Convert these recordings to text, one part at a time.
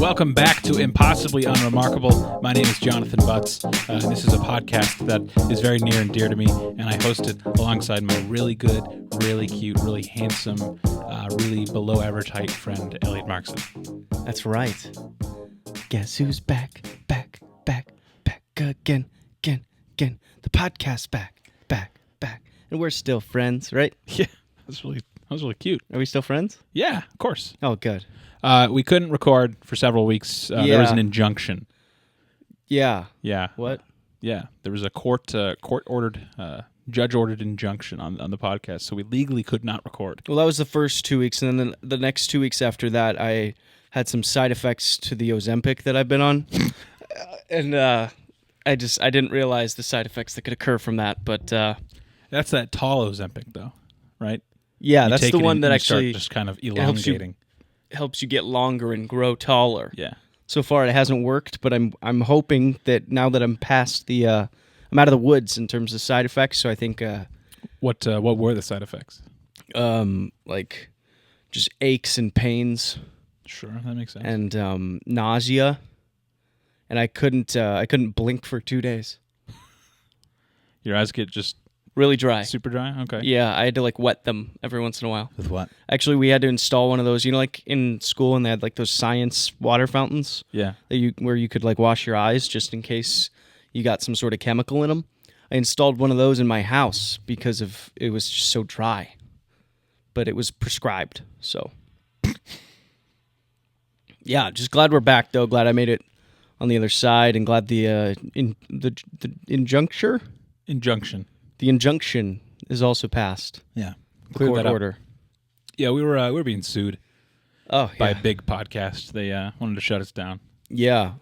Welcome back to Impossibly Unremarkable. My name is Jonathon Butts, and this is a podcast that is very near and dear to me, and I host it alongside my really good, really cute, really handsome, really below-average height friend, Elliott Markson. That's right. Guess who's back again. The podcast back. And we're still friends, right? Yeah, that was really cute. Are we still friends? Yeah, of course. Oh, good. We couldn't record for several weeks. There was an injunction. Yeah. Yeah. What? Yeah, there was a court-ordered, judge-ordered injunction on the podcast, so we legally could not record. Well, that was the first 2 weeks, and then the next 2 weeks after that, I had some side effects to the Ozempic that I've been on, and I didn't realize the side effects that could occur from that. But that's that tall Ozempic, though, right? Yeah, that's the one that actually start just kind of elongating. Helps you get longer and grow taller. Yeah. So far, it hasn't worked, but I'm hoping that now that I'm past the I'm out of the woods in terms of side effects. So I think what were the side effects? Like just aches and pains. Sure, that makes sense. And nausea, and I couldn't blink for 2 days. Your eyes get just really dry, super dry. Okay. Yeah, I had to wet them every once in a while. With what? Actually, we had to install one of those. Like in school, and they had those science water fountains. Yeah. Where you could wash your eyes just in case you got some sort of chemical in them. I installed one of those in my house because it was just so dry, but it was prescribed. So. Yeah, just glad we're back though. Glad I made it on the other side, and glad the injunction. The injunction is also passed. Yeah, the court order. Yeah, we were being sued. Oh, yeah. By a big podcast. They wanted to shut us down. Yeah.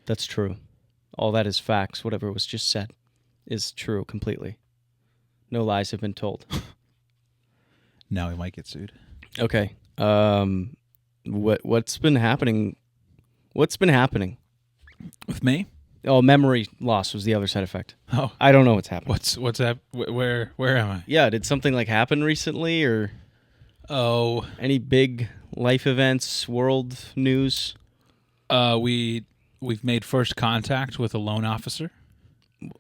That's true. All that is facts. Whatever was just said is true completely. No lies have been told. Now we might get sued. Okay. What's been happening? What's been happening with me? Oh, memory loss was the other side effect. Oh, I don't know what's happening. What's that? Where am I? Yeah, did something happen recently, or any big life events, world news? We've made first contact with a loan officer.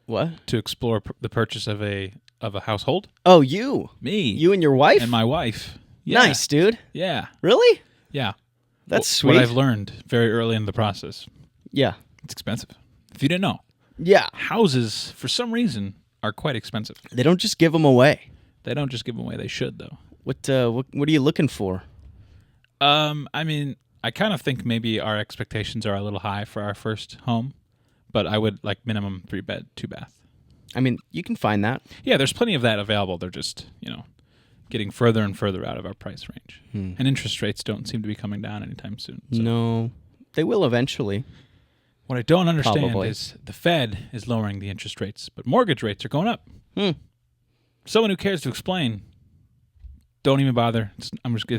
What? To explore the purchase of a household. Oh, me, you and your wife, and my wife. Yeah. Nice, dude. Yeah. Really? Yeah. That's sweet. What I've learned very early in the process. Yeah. It's expensive. If you didn't know. Yeah. Houses, for some reason, are quite expensive. They don't just give them away. They don't just give them away. They should, though. What are you looking for? I mean, I kind of think maybe our expectations are a little high for our first home, but I would like minimum 3-bed, 2-bath. I mean, you can find that. Yeah, there's plenty of that available. They're just, getting further and further out of our price range. And interest rates don't seem to be coming down anytime soon. So. No, they will eventually. What I don't understand Probably. is the Fed is lowering the interest rates, but mortgage rates are going up. Someone who cares to explain, don't even bother. It's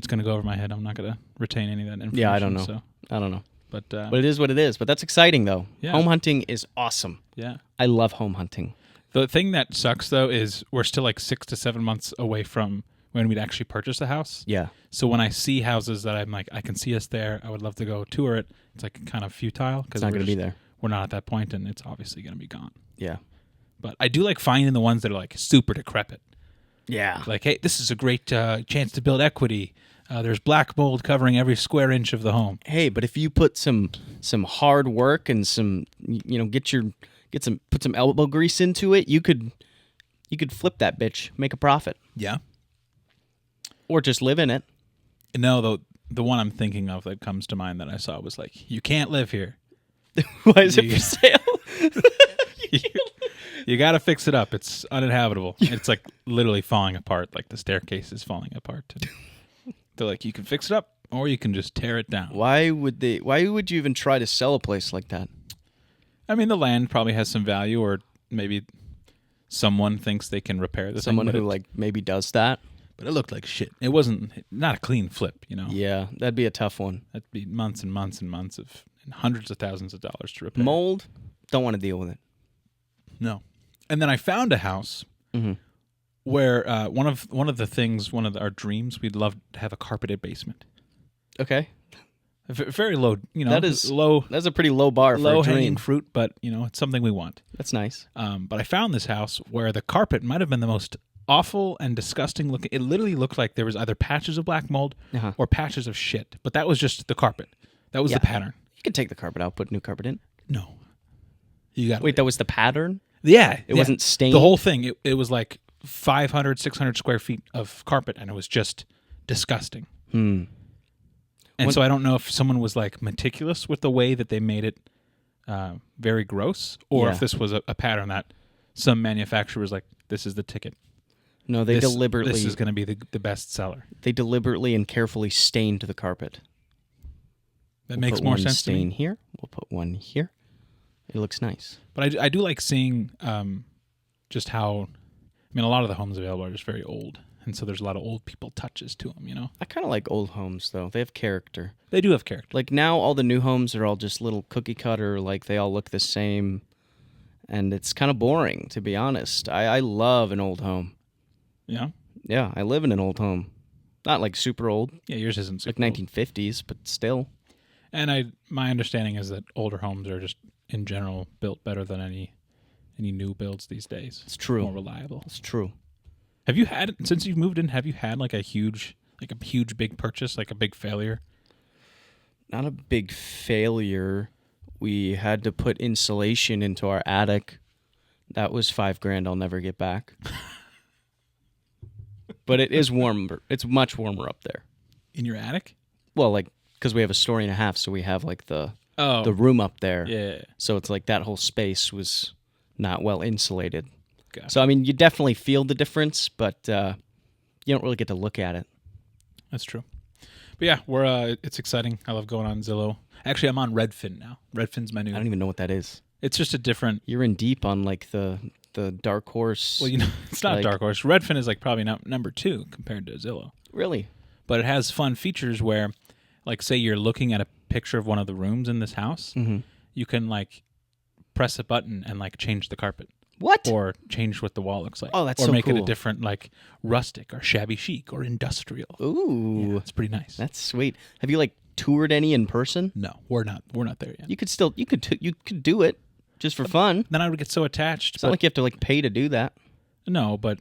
going to go over my head. I'm not going to retain any of that information. Yeah, I don't know. So. I don't know. But it is what it is. But that's exciting, though. Yeah. Home hunting is awesome. Yeah. I love home hunting. The thing that sucks, though, is we're still 6 to 7 months away from when we'd actually purchase a house. Yeah. So when I see houses that I'm I can see us there, I would love to go tour it. It's kind of futile because it's not going to be there. We're not at that point, and it's obviously going to be gone. Yeah. But I do like finding the ones that are super decrepit. Yeah. Hey, this is a great chance to build equity. There's black mold covering every square inch of the home. Hey, but if you put some hard work and some put some elbow grease into it, you could flip that bitch, make a profit. Yeah. Or just live in it. No, the one I'm thinking of that comes to mind that I saw was you can't live here. Why is it for sale? You got to fix it up. It's uninhabitable. It's literally falling apart. The staircase is falling apart. They're you can fix it up or you can just tear it down. Why would you even try to sell a place like that? I mean, the land probably has some value, or maybe someone thinks they can repair the someone thing. Someone who maybe does that. But it looked like shit. It wasn't not a clean flip, Yeah, that'd be a tough one. That'd be months and months and months of and hundreds of thousands of dollars to repair. Mold, don't want to deal with it. No. And then I found a house where one of our dreams, we'd love to have a carpeted basement. Okay. Very low, That is low. That's a pretty low bar for Low a dream. hanging fruit, but it's something we want. That's nice. But I found this house where the carpet might have been the most awful and disgusting looking. It literally looked like there was either patches of black mold or patches of shit. But that was just the carpet. That was the pattern. You could take the carpet out, put new carpet in. No, you got Wait. That was the pattern. Yeah, It wasn't stained. The whole thing. It was like 500, 600 square feet of carpet, and it was just disgusting. And so I don't know if someone was like meticulous with the way that they made it very gross, or if this was a pattern that some manufacturer was like, this is the ticket. No, they deliberately. This is going to be the best seller. They deliberately and carefully stained the carpet. That makes more sense to me. Stain here. We'll put one here. It looks nice. But I do like seeing just how, a lot of the homes available are just very old. And so there's a lot of old people touches to them, I kind of like old homes, though. They have character. They do have character. Like now, all the new homes are all just little cookie cutter, like they all look the same. And it's kind of boring, to be honest. I love an old home. Yeah? Yeah, I live in an old home. Not like super old. Yeah, yours isn't super like 1950s, but still. And my understanding is that older homes are just, in general, built better than any new builds these days. It's true. More reliable. It's true. Have you had, since you've moved in, have you had like a huge big purchase, like a big failure? Not a big failure. We had to put insulation into our attic. That was $5,000 I'll never get back. But it is warmer. It's much warmer up there. In your attic? Well, like, because we have a story and a half, so we have like the room up there. Yeah. So it's like that whole space was not well insulated. Gotcha. So, you definitely feel the difference, but you don't really get to look at it. That's true. But yeah, it's exciting. I love going on Zillow. Actually, I'm on Redfin now. Redfin's my new. I don't even know what that is. It's just a different. You're in deep on like the dark horse. Well, it's not dark horse. Redfin is like probably number 2 compared to Zillow. Really? But it has fun features where, like, say you're looking at a picture of one of the rooms in this house, you can like press a button and like change the carpet. What? Or change what the wall looks like. Oh, that's or so make cool. it a different, like, rustic or shabby chic or industrial. Ooh. Yeah, it's pretty nice. That's sweet. Have you like toured any in person? No, we're not there yet. You could do it just for fun. Then I would get so attached. It's not like you have to like pay to do that. No, but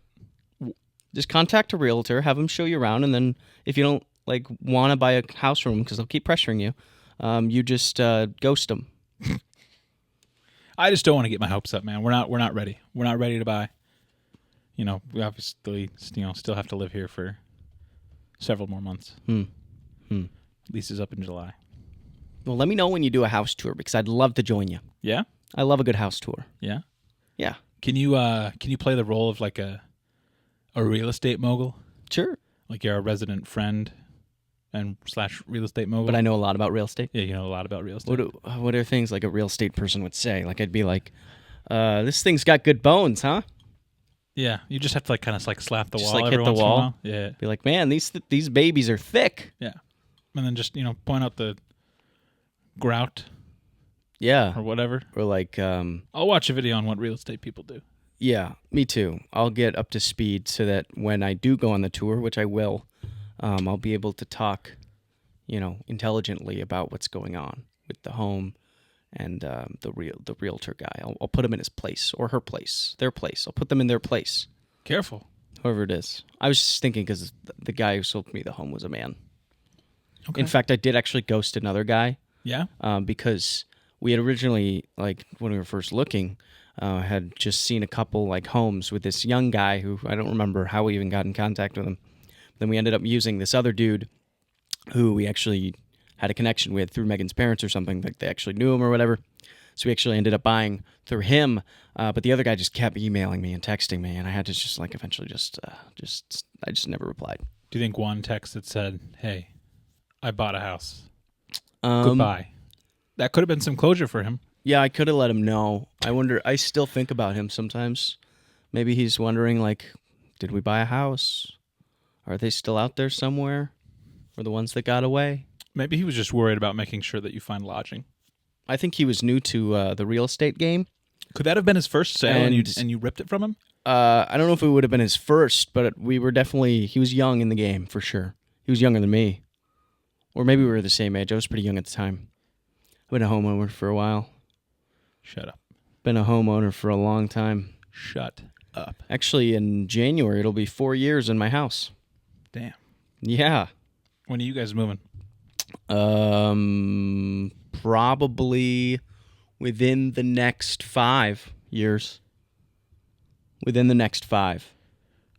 Just contact a realtor, have them show you around, and then if you don't like want to buy a house from them because they'll keep pressuring you, you just ghost them. I just don't want to get my hopes up, man. We're not ready. We're not ready to buy. We obviously still have to live here for several more months. Lease is up in July. Well, let me know when you do a house tour because I'd love to join you. Yeah? I love a good house tour. Yeah? Yeah. Can you play the role of like a real estate mogul? Sure. Like you're a resident friend and / real estate mogul? But I know a lot about real estate. Yeah, you know a lot about real estate. What are things like a real estate person would say? Like I'd be like, this thing's got good bones, huh? Yeah, you just have to like kind of like slap the Just wall like every hit the once in a wall? while. Yeah. Be like, man, these babies are thick. Yeah. And then just, point out the grout Yeah. or whatever. Or like, I'll watch a video on what real estate people do. yeah, me too. I'll get up to speed so that when I do go on the tour, which I will, I'll be able to talk, intelligently about what's going on with the home and the realtor guy. I'll put him in his place or her place, their place. I'll put them in their place. Careful. Whoever it is. I was just thinking because the guy who sold me the home was a man. Okay. In fact, I did actually ghost another guy. Yeah? Because we had originally, like, when we were first looking, had just seen a couple, like, homes with this young guy who I don't remember how we even got in contact with him. Then we ended up using this other dude who we actually had a connection with through Megan's parents or something. Like, they actually knew him or whatever. So we actually ended up buying through him. But the other guy just kept emailing me and texting me, and I had to just, like, eventually I just never replied. Do you think one text that said, hey, I bought a house. Um, Goodbye. That could have been some closure for him. Yeah, I could have let him know. I still think about him sometimes. Maybe he's wondering, like, did we buy a house? Are they still out there somewhere? Or the ones that got away? Maybe he was just worried about making sure that you find lodging. I think he was new to the real estate game. Could that have been his first sale and And- you ripped it from him? I don't know if it would have been his first, but he was young in the game, for sure. He was younger than me. Or maybe we were the same age. I was pretty young at the time. I've been a homeowner for a while. Shut up. Been a homeowner for a long time. Shut up. Actually, in January, it'll be 4 years in my house. Damn. Yeah. When are you guys moving? Probably within the next 5 years. Within the next 5.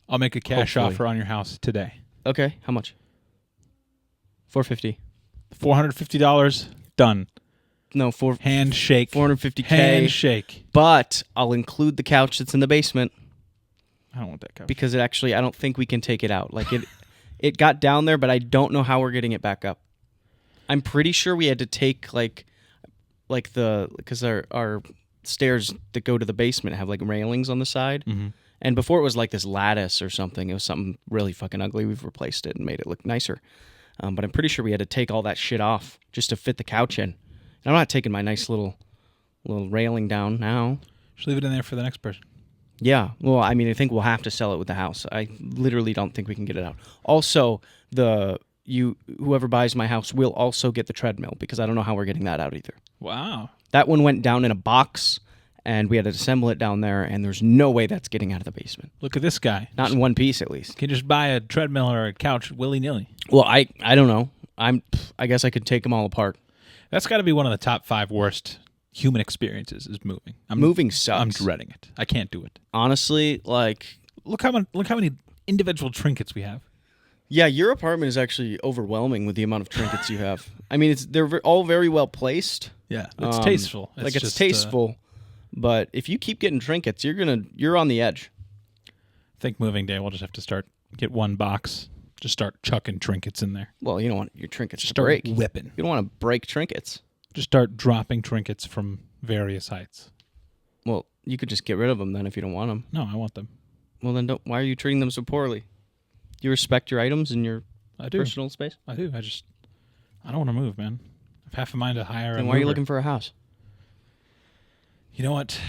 I'll make a cash Hopefully. offer on your house today. Okay, how much? $450. $450. Done. No, Handshake. $450K. Handshake. But I'll include the couch that's in the basement I don't want that couch. because I don't think we can take it out. Like it got down there, but I don't know how we're getting it back up. I'm pretty sure we had to take because our stairs that go to the basement have like railings on the side. Mm-hmm. And before it was like this lattice or something. It was something really fucking ugly. We've replaced it and made it look nicer. But I'm pretty sure we had to take all that shit off just to fit the couch in. And I'm not taking my nice little railing down now. Just leave it in there for the next person. Yeah. Well, I mean, I think we'll have to sell it with the house. I literally don't think we can get it out. Also, whoever buys my house will also get the treadmill because I don't know how we're getting that out either. Wow. That one went down in a box, and we had to assemble it down there, and there's no way that's getting out of the basement. Look at this guy. Not in one piece, at least. Can you just buy a treadmill or a couch willy-nilly? Well, I don't know. I guess I could take them all apart. That's got to be one of the top 5 worst human experiences is moving. Moving sucks. I'm dreading it. I can't do it. Honestly, like... Look how many individual trinkets we have. Yeah, your apartment is actually overwhelming with the amount of trinkets you have. I mean, they're all very well placed. Yeah, it's tasteful. It's tasteful, but if you keep getting trinkets, you're on the edge. I think moving day we'll just have to get one box, just start chucking trinkets in there. Well, you don't want your trinkets to Start break. whipping. You don't want to break trinkets. Just start dropping trinkets from various heights. Well, you could just get rid of them then if you don't want them. No, I want them. Well, then why are you treating them so poorly? You respect your items and your I do. personal space? I do. I don't want to move, man. I've half a mind to hire Then a why are you mover. looking for a house? You know what?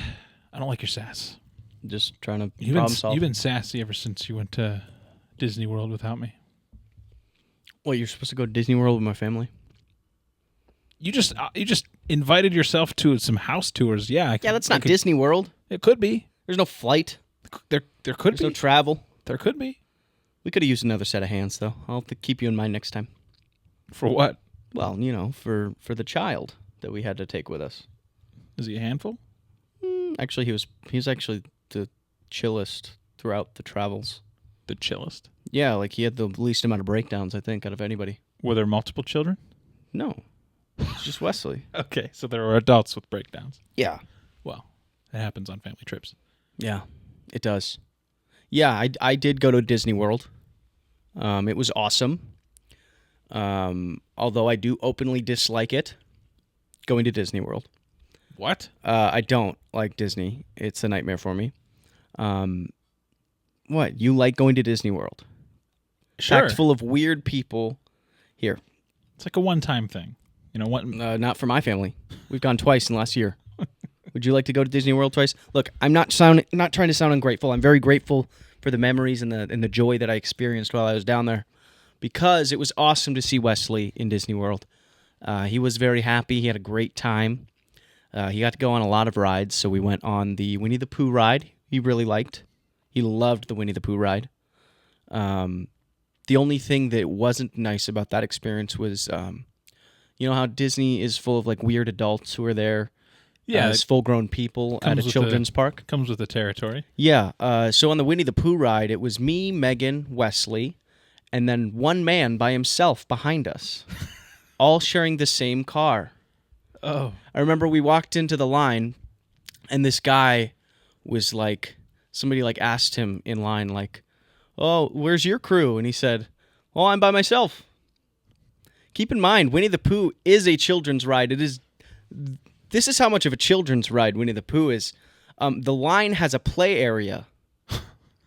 I don't like your sass. Just trying to You've problem solve. been sassy ever since you went to Disney World without me. Well, you're supposed to go to Disney World with my family? You just invited yourself to some house tours. Yeah. That's not Disney World. It could be. There's no flight. There could There's be. no travel. There could be. We could have used another set of hands, though. I'll have to keep you in mind next time. For what? Well, for the child that we had to take with us. Is he a handful? Actually, he was actually the chillest throughout the travels. The chillest. Yeah, like he had the least amount of breakdowns, I think, out of anybody. Were there multiple children? No, it's just Wesley. Okay, so there were adults with breakdowns. Yeah. Well, it happens on family trips. Yeah, it does. Yeah, I did go to Disney World. It was awesome. Although I do openly dislike it, going to Disney World. What? I don't like Disney. It's a nightmare for me. What? You like going to Disney World? Sure. Packed full of weird people. Here. It's like a one-time thing. You know what? Not for my family. We've gone twice in the last year. Would you like to go to Disney World twice? Look, I'm not trying to sound ungrateful. I'm very grateful for the memories and the joy that I experienced while I was down there, because it was awesome to see Wesley in Disney World. He was very happy. He had a great time. He got to go on a lot of rides. So we went on the Winnie the Pooh ride. He really liked. He loved the Winnie the Pooh ride. The only thing that wasn't nice about that experience was, you know how Disney is full of like weird adults who are there. Yeah, as full-grown people at a children's park. Comes with the territory. Yeah. So on the Winnie the Pooh ride, it was me, Megan, Wesley, and then one man by himself behind us, all sharing the same car. Oh. I remember we walked into the line, and this guy was like, somebody like asked him in line, like, "Oh, where's your crew?" And he said, "Oh, I'm by myself." Keep in mind, Winnie the Pooh is a children's ride. This is how much of a children's ride Winnie the Pooh is. The line has a play area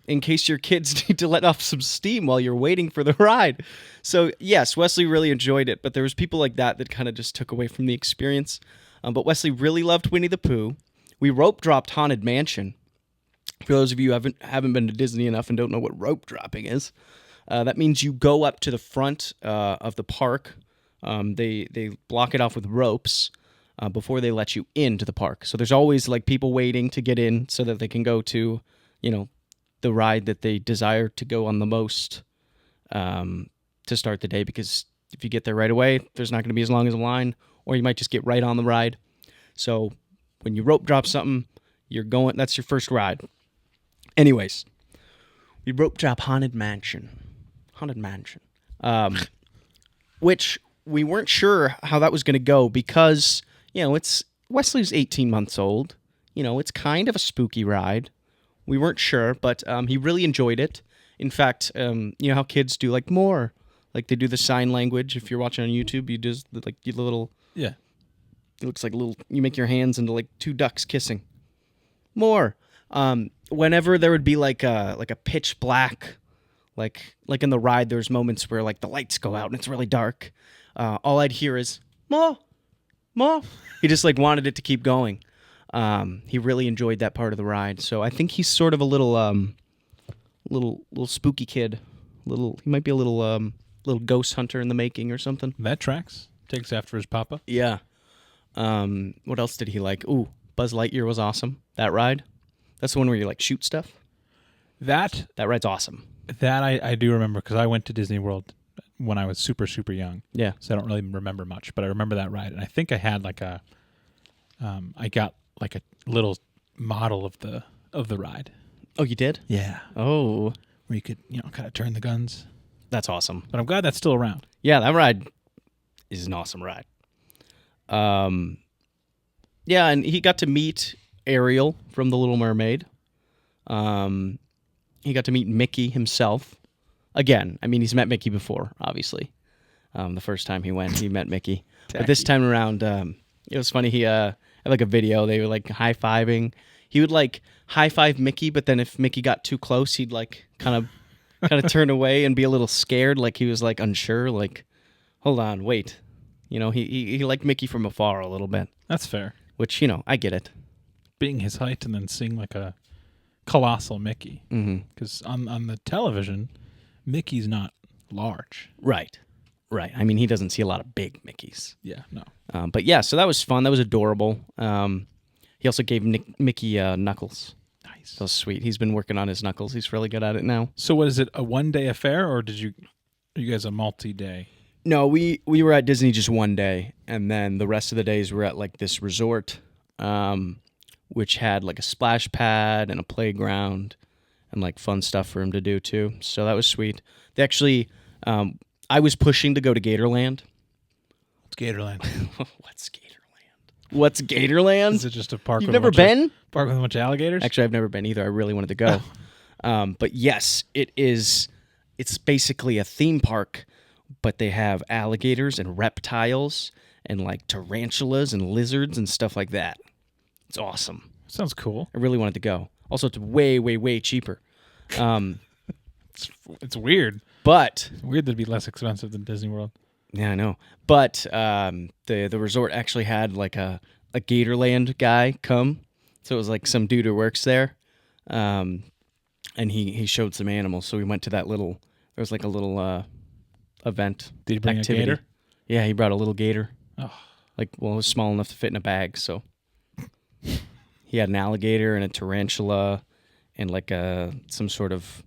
in case your kids need to let off some steam while you're waiting for the ride. So, yes, Wesley really enjoyed it, but there was people like that kind of just took away from the experience. But Wesley really loved Winnie the Pooh. We rope dropped Haunted Mansion. For those of you who haven't been to Disney enough and don't know what rope dropping is, that means you go up to the front of the park They block it off with ropes before they let you into the park. So there's always like people waiting to get in so that they can go to, the ride that they desire to go on the most to start the day. Because if you get there right away, there's not going to be as long as a line, or you might just get right on the ride. So when you rope drop something, that's your first ride. Anyways, we rope drop Haunted Mansion, which we weren't sure how that was going to go because, Wesley's 18 months old. It's kind of a spooky ride. We weren't sure, but he really enjoyed it. In fact, how kids do like more, like they do the sign language. If you're watching on YouTube, you just like the little, Yeah. It looks like you make your hands into like two ducks kissing. More. Whenever there would be like a pitch black, like in the ride, there's moments where like the lights go out and it's really dark. All I'd hear is "Ma, Ma." He just like wanted it to keep going. He really enjoyed that part of the ride, so I think he's sort of a little spooky kid. He might be a little ghost hunter in the making or something. That tracks. Takes after his papa. Yeah. What else did he like? Ooh, Buzz Lightyear was awesome. That ride. That's the one where you like shoot stuff. That ride's awesome. That I do remember because I went to Disney World when I was super, super young. Yeah. So I don't really remember much, but I remember that ride. And I think I had I got like a little model of the ride. Oh, you did? Yeah. Oh. Where you could, kind of turn the guns. That's awesome. But I'm glad that's still around. Yeah, that ride is an awesome ride. Yeah, and he got to meet Ariel from The Little Mermaid. He got to meet Mickey himself. Again, I mean, he's met Mickey before, obviously. The first time he went, he met Mickey. But this time around, it was funny. He had like a video. They were like high-fiving. He would like high-five Mickey, but then if Mickey got too close, he'd like kind of turn away and be a little scared, like he was like unsure, like, hold on, wait. He liked Mickey from afar a little bit. That's fair. Which, I get it. Being his height and then seeing like a colossal Mickey. Because on the television, Mickey's not large. Right. I mean, he doesn't see a lot of big Mickeys. Yeah, no. But yeah, so that was fun. That was adorable. He also gave Mickey knuckles. Nice. That was sweet. He's been working on his knuckles. He's really good at it now. So what is it, a one-day affair, or are you guys a multi-day? No, we were at Disney just one day, and then the rest of the days we're at like this resort, which had like a splash pad and a playground and like fun stuff for him to do too. So that was sweet. They actually, I was pushing to go to Gatorland. What's Gatorland? What's Gatorland? Is it just a park? You've never been? Park with a bunch of alligators? Actually, I've never been either. I really wanted to go. But yes, it is. It's basically a theme park, but they have alligators and reptiles and like tarantulas and lizards and stuff like that. It's awesome. Sounds cool. I really wanted to go. Also, it's way, way, way cheaper. It's weird. But It's weird that it'd be less expensive than Disney World. yeah, I know. But the resort actually had like a Gatorland guy come. So it was like some dude who works there. And he showed some animals. So we went to that there was like a little event. Did he bring activity. a gator? Yeah, he brought a little gator. Oh. It was small enough to fit in a bag, so he had an alligator and a tarantula and like some sort of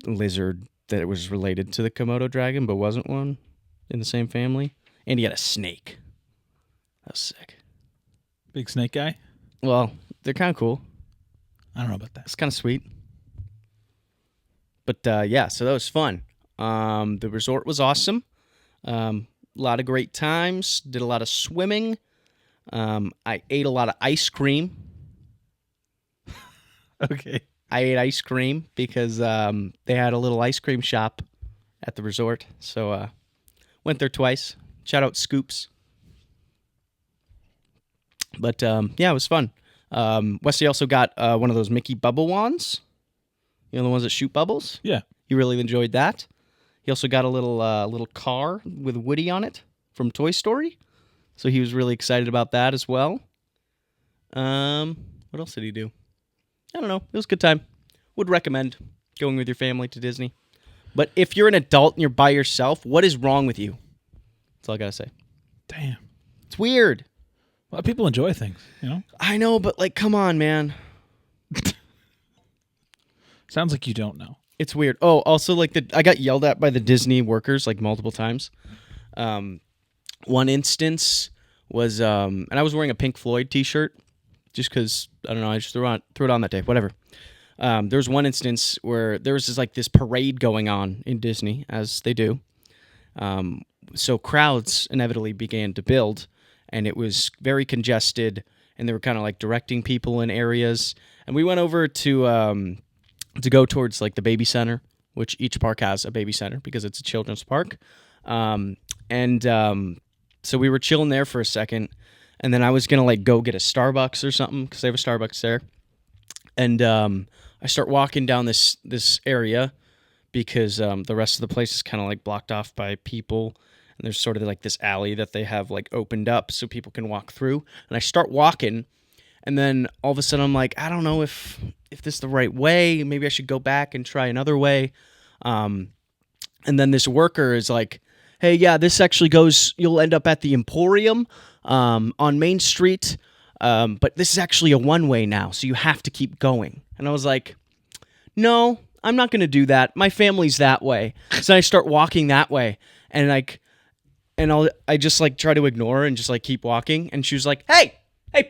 lizard that was related to the Komodo dragon but wasn't one in the same family. And he had a snake. That was sick. Big snake guy? Well, they're kind of cool. I don't know about that. It's kind of sweet. But yeah, so that was fun. The resort was awesome. A lot of great times. Did a lot of swimming. I ate a lot of ice cream. Okay. I ate ice cream because they had a little ice cream shop at the resort. So went there twice. Shout out Scoops. But yeah, it was fun. Wesley also got one of those Mickey bubble wands. You know, the ones that shoot bubbles? Yeah. He really enjoyed that. He also got a little car with Woody on it from Toy Story. So he was really excited about that as well. What else did he do? I don't know. It was a good time. Would recommend going with your family to Disney. But if you're an adult and you're by yourself, what is wrong with you? That's all I gotta say. Damn. It's weird. A lot of people enjoy things, you know? I know, but like, come on, man. Sounds like you don't know. It's weird. Oh, also, like, I got yelled at by the Disney workers, like, multiple times. One instance was, and I was wearing a Pink Floyd t-shirt, just because, I don't know, I just threw it on that day, whatever. There was one instance where there was this parade going on in Disney, as they do. So crowds inevitably began to build, and it was very congested, and they were kind of like directing people in areas. And we went over to go towards like the baby center, which each park has a baby center because it's a children's park. So we were chilling there for a second, and then I was gonna like go get a Starbucks or something because they have a Starbucks there. And I start walking down this area because the rest of the place is kind of like blocked off by people. And there's sort of like this alley that they have like opened up so people can walk through. And I start walking, and then all of a sudden I'm like, I don't know if this is the right way. Maybe I should go back and try another way. And then this worker is like, hey, yeah, this actually goes, you'll end up at the Emporium on Main Street. But this is actually a one-way now, so you have to keep going. And I was like, no, I'm not going to do that. My family's that way. So I start walking that way, and I just like try to ignore her and just like keep walking. And she was like, hey,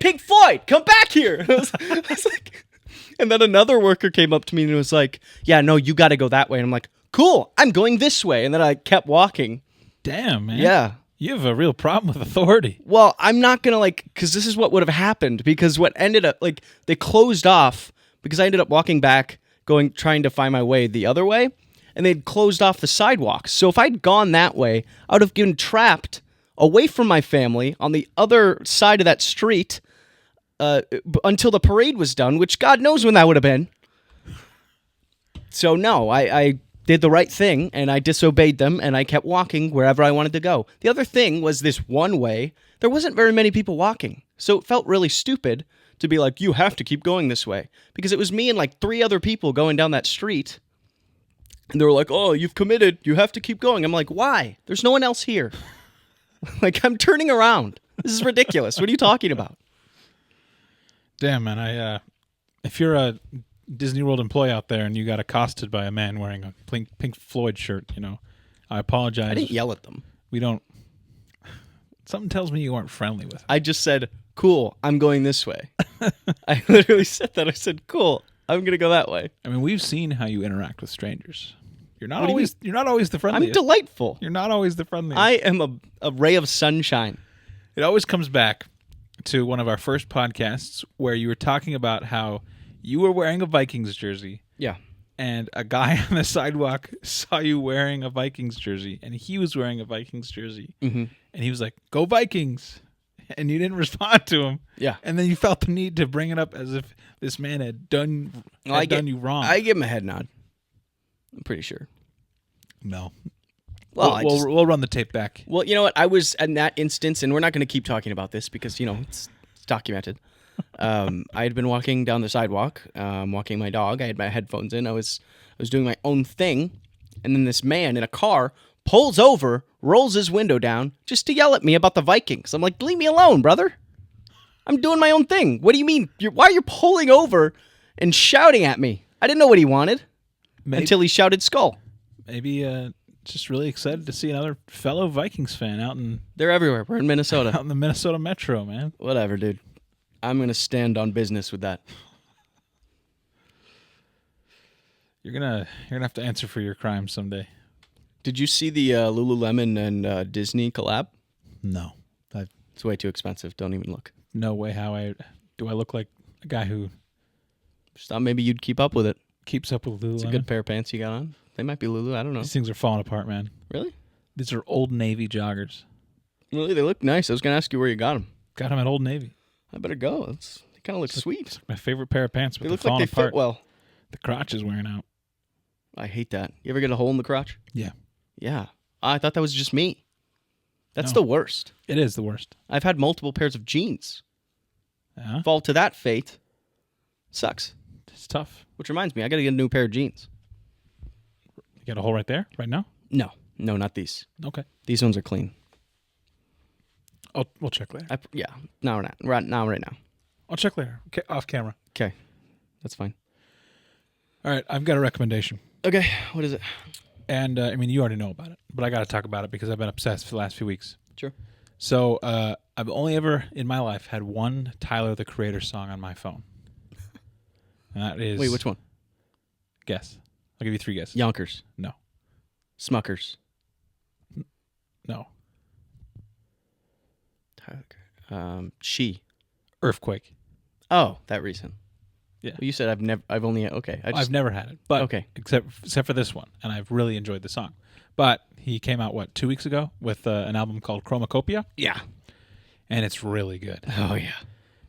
Pink Floyd, come back here. I was like, and then another worker came up to me and was like, yeah, no, you got to go that way. And I'm like, cool, I'm going this way. And then I kept walking. Damn, man. Yeah. You have a real problem with authority. Well, I'm not going to because this is what would have happened, because what ended up, they closed off because I ended up walking back, trying to find my way the other way, and they'd closed off the sidewalks. So if I'd gone that way, I would have been trapped away from my family on the other side of that street until the parade was done, which God knows when that would have been. So no, I did the right thing, and I disobeyed them, and I kept walking wherever I wanted to go. The other thing was this one way. There wasn't very many people walking, so it felt really stupid to be like, you have to keep going this way, because it was me and like 3 other people going down that street, and they were like, oh, you've committed. You have to keep going. I'm like, why? There's no one else here. Like, I'm turning around. This is ridiculous. What are you talking about? Damn, man. If you're a Disney World employee out there and you got accosted by a man wearing a Pink Floyd shirt, I apologize. I didn't yell at them. We don't. Something tells me you weren't friendly with him. I just said, cool, I'm going this way. I literally said that. I said, cool, I'm going to go that way. I mean, we've seen how you interact with strangers. You're not always the friendliest. I'm delightful. You're not always the friendliest. I am a ray of sunshine. It always comes back to one of our first podcasts where you were talking about how you were wearing a Vikings jersey. Yeah. And a guy on the sidewalk saw you wearing a Vikings jersey, and he was wearing a Vikings jersey. Mm-hmm. And he was like, go Vikings. And you didn't respond to him. Yeah. And then you felt the need to bring it up as if this man had done you wrong. I give him a head nod. I'm pretty sure. No. Well, we'll run the tape back. Well, you know what? I was in that instance, and we're not going to keep talking about this because, it's documented. I had been walking down the sidewalk, walking my dog. I had my headphones in. I was doing my own thing, and then this man in a car pulls over, rolls his window down, just to yell at me about the Vikings. I'm like, leave me alone, brother. I'm doing my own thing. What do you mean? Why are you pulling over and shouting at me? I didn't know what he wanted until he shouted skull. Maybe just really excited to see another fellow Vikings fan out in... They're everywhere. We're in Minnesota. Out in the Minnesota Metro, man. Whatever, dude. I'm going to stand on business with that. You're gonna have to answer for your crimes someday. Did you see the Lululemon and Disney collab? No. It's way too expensive. Don't even look. No way. Do I look like a guy who... Just thought maybe you'd keep up with it. Keeps up with Lululemon? It's a good pair of pants you got on. They might be Lulu. I don't know. These things are falling apart, man. Really? These are Old Navy joggers. Really? They look nice. I was going to ask you where you got them. Got them at Old Navy. I better go. They kind of look sweet. It's like my favorite pair of pants, but they look falling like they apart. fit well. The crotch is wearing out. I hate that. You ever get a hole in the crotch? Yeah. Yeah. I thought that was just me. That's No. the worst. It is the worst. I've had multiple pairs of jeans. Yeah. Fall to that fate. Sucks. It's tough. Which reminds me, I got to get a new pair of jeans. You got a hole right there, right now? No, not these. Okay. These ones are clean. We'll check later. No, we're not. Right now. I'll check later. Okay, off camera. Okay, that's fine. All right, I've got a recommendation. Okay, what is it? And I mean, you already know about it, but I got to talk about it because I've been obsessed for the last few weeks. Sure. So I've only ever in my life had one Tyler the Creator song on my phone. And that is... Wait, which one? Guess. I'll give you 3 guesses. Yonkers. No. Smuckers. No. She. Earthquake. Oh, that recent. Yeah. Well, you said I've only okay. I've never had it, but okay. except for this one, and I've really enjoyed the song. But he came out 2 weeks ago with an album called Chromacopia. Yeah. And it's really good. Oh yeah.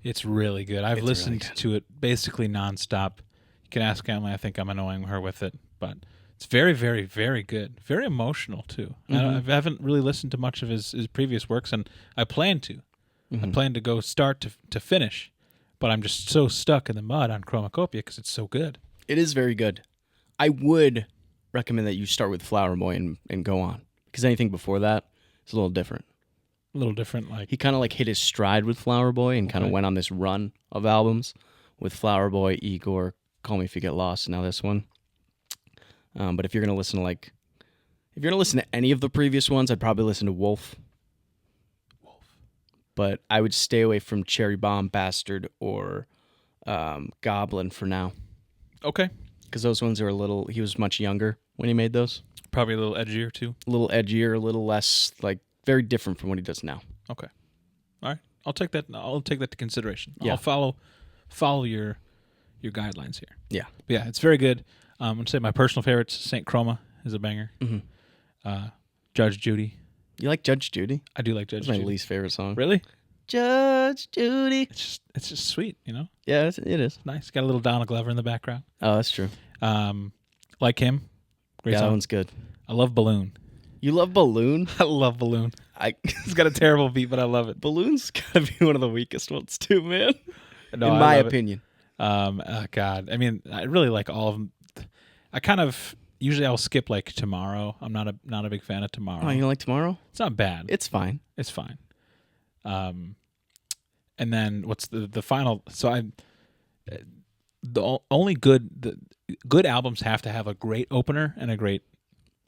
It's really good. I've listened to it basically nonstop. You can ask Emily. I think I'm annoying her with it, but it's very, very, very good. Very emotional too. I haven't really listened to much of his previous works, and I plan to. I plan to go start to finish, but I'm just so stuck in the mud on Chromacopia because it's so good. It is very good. I would recommend that you start with Flower Boy and go on, because anything before that is a little different. A little different, like... He kind of like hit his stride with Flower Boy and kind of went on this run of albums with Flower Boy, Igor, Call Me If You Get Lost, and now this one. But if you're gonna listen to any of the previous ones, I'd probably listen to Wolf. But I would stay away from Cherry Bomb Bastard or Goblin for now. Okay. Because those ones are he was much younger when he made those. Probably a little edgier too. A little edgier, a little less, like, very different from what he does now. Okay. All right. I'll take that to consideration. Yeah. I'll follow your guidelines here. Yeah. But yeah, it's very good. I'm going to say my personal favorites, St. Chroma is a banger. Mm-hmm. Judge Judy. You like Judge Judy? I do like Judge Judy. Judy. That's my least favorite song. Really? Judge Judy. It's just sweet, you know? Yeah, it is. Nice. Got a little Donald Glover in the background. Oh, that's true. Like him. Great song. That one's good. I love Balloon. You love Balloon? I love Balloon. It's got a terrible beat, but I love it. Balloon's gotta be one of the weakest ones too, man. No, in my opinion. God. I mean, I really like all of them. I kind of usually I'll skip like Tomorrow. I'm not a big fan of Tomorrow. Oh, you don't like Tomorrow? It's not bad. It's fine. It's fine. And then what's the final? So the good albums have to have a great opener and a great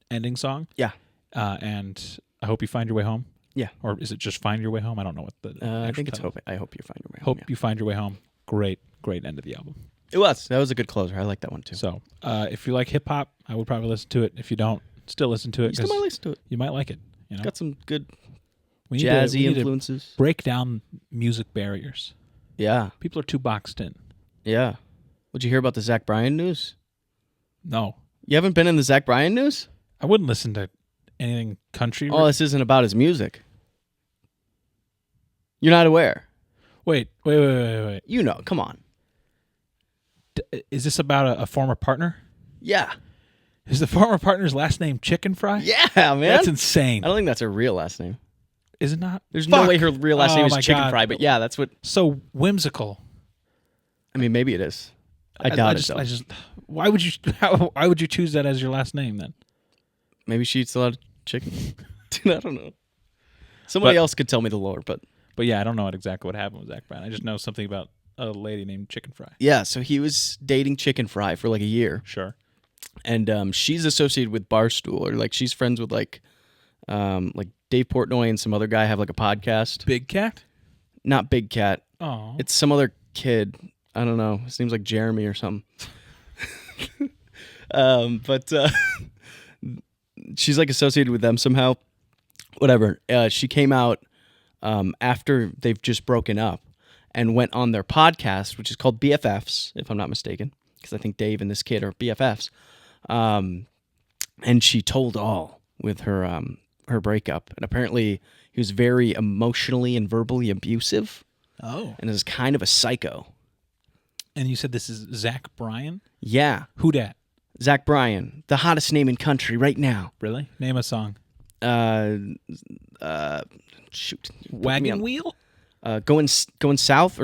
ending song. Yeah. And I Hope You Find Your Way Home. Yeah. Or is it just Find Your Way Home? I don't know what the. I think it's Hope. I Hope You Find Your Way Home. Hope You Find Your Way Home. Great end of the album. That was a good closer. I like that one too. So if you like hip hop, I would probably listen to it. If you don't, still listen to it. You still might listen to it. You might like it. You know? Got some good we jazzy need influences. Break down music barriers. Yeah. People are too boxed in. Yeah. Would you hear about the Zach Bryan news? No. You haven't been in the Zach Bryan news? I wouldn't listen to anything country. Oh, this isn't about his music. You're not aware. Wait. You know, come on. Is this about a former partner? Yeah. Is the former partner's last name Chicken Fry? Yeah, man. That's insane. I don't think that's her real last name. Is it not? There's no way her real last name is Chicken Fry, but yeah, that's what... So whimsical. I mean, maybe it is. I doubt it, though. Why would you choose that as your last name, then? Maybe she eats a lot of chicken. Dude, I don't know. Somebody else could tell me the lore, but... But yeah, I don't know exactly what happened with Zach Bryan. I just know something about a lady named Chicken Fry. Yeah, so he was dating Chicken Fry for like a year. Sure. And she's associated with Barstool, or like she's friends with like Dave Portnoy and some other guy have like a podcast. Big Cat? Not Big Cat. Oh. It's some other kid. I don't know. His name's like Jeremy or something. But she's like associated with them somehow. Whatever. She came out after they've just broken up and went on their podcast, which is called BFFs, if I'm not mistaken, because I think Dave and this kid are BFFs. And she told all with her breakup. And apparently he was very emotionally and verbally abusive. Oh. And is kind of a psycho. And you said this is Zach Bryan? Yeah. Who dat? Zach Bryan, the hottest name in country right now. Really? Name a song. Shoot. Wagon Wheel? Going south,